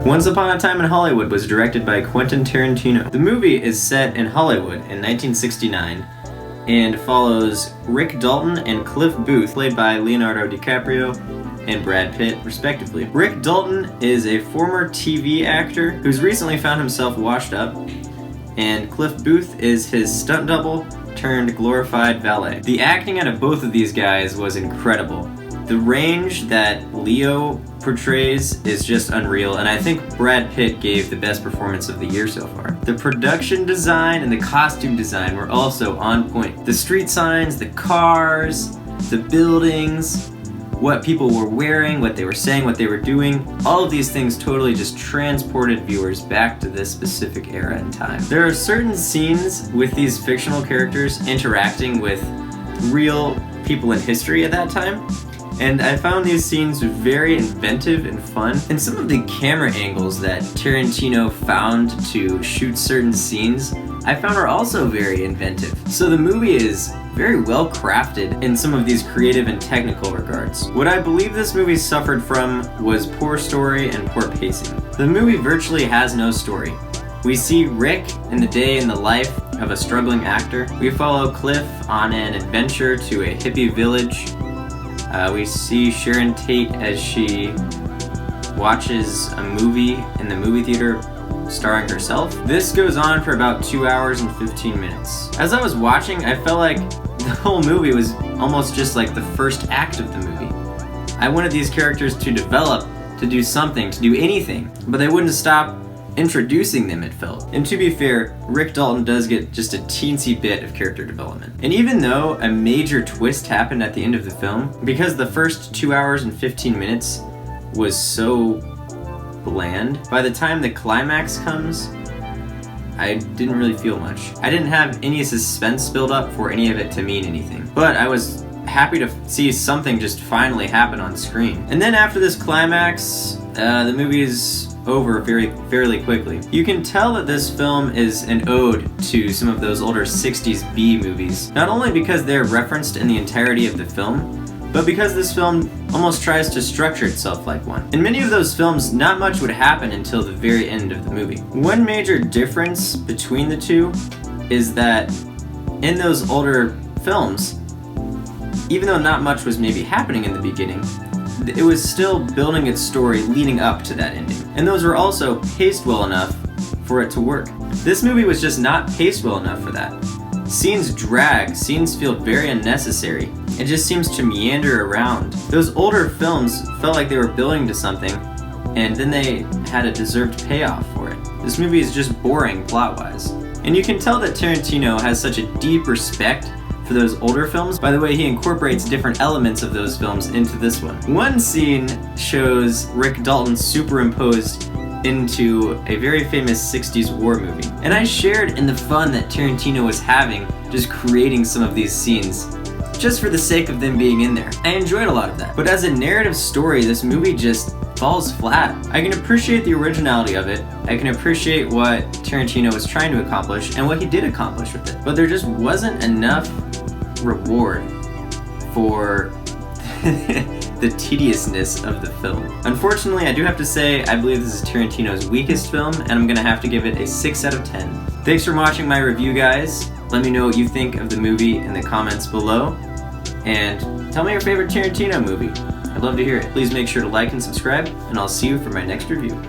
Once Upon a Time in Hollywood was directed by Quentin Tarantino. The movie is set in Hollywood in 1969 and follows Rick Dalton and Cliff Booth, played by Leonardo DiCaprio and Brad Pitt, respectively. Rick Dalton is a former TV actor who's recently found himself washed up, and Cliff Booth is his stunt double turned glorified valet. The acting out of both of these guys was incredible. The range that Leo portrays is just unreal, and I think Brad Pitt gave the best performance of the year so far. The production design and the costume design were also on point. The street signs, the cars, the buildings, what people were wearing, what they were saying, what they were doing, all of these things totally just transported viewers back to this specific era in time. There are certain scenes with these fictional characters interacting with real people in history at that time, and I found these scenes very inventive and fun. And some of the camera angles that Tarantino found to shoot certain scenes, I found are also very inventive. So the movie is very well crafted in some of these creative and technical regards. What I believe this movie suffered from was poor story and poor pacing. The movie virtually has no story. We see Rick in the day in the life of a struggling actor. We follow Cliff on an adventure to a hippie village. We see Sharon Tate as she watches a movie in the movie theater starring herself. This goes on for about 2 hours and 15 minutes. As I was watching, I felt like the whole movie was almost just like the first act of the movie. I wanted these characters to develop, to do something, to do anything, but they wouldn't stop introducing them, it felt. And to be fair, Rick Dalton does get just a teensy bit of character development. And even though a major twist happened at the end of the film, because the first 2 hours and 15 minutes was so bland, by the time the climax comes, I didn't really feel much. I didn't have any suspense build up for any of it to mean anything. But I was happy to see something just finally happen on screen. And then after this climax, the movie is over fairly quickly. You can tell that this film is an ode to some of those older 60s B movies, not only because they're referenced in the entirety of the film, but because this film almost tries to structure itself like one. In many of those films, not much would happen until the very end of the movie. One major difference between the two is that in those older films, even though not much was maybe happening in the beginning, it was still building its story leading up to that ending. And those were also paced well enough for it to work. This movie was just not paced well enough for that. Scenes drag, scenes feel very unnecessary. It just seems to meander around. Those older films felt like they were building to something, and then they had a deserved payoff for it. This movie is just boring plot-wise. And you can tell that Tarantino has such a deep respect for those older films by the way he incorporates different elements of those films into this one. One scene shows Rick Dalton superimposed into a very famous 60s war movie. And I shared in the fun that Tarantino was having just creating some of these scenes just for the sake of them being in there. I enjoyed a lot of that. But as a narrative story, this movie just falls flat. I can appreciate the originality of it. I can appreciate what Tarantino was trying to accomplish and what he did accomplish with it. But there just wasn't enough reward for the tediousness of the film. Unfortunately, I do have to say, I believe this is Tarantino's weakest film, and I'm gonna have to give it a 6 out of 10. Thanks for watching my review, guys. Let me know what you think of the movie in the comments below, and tell me your favorite Tarantino movie. I'd love to hear it. Please make sure to like and subscribe, and I'll see you for my next review.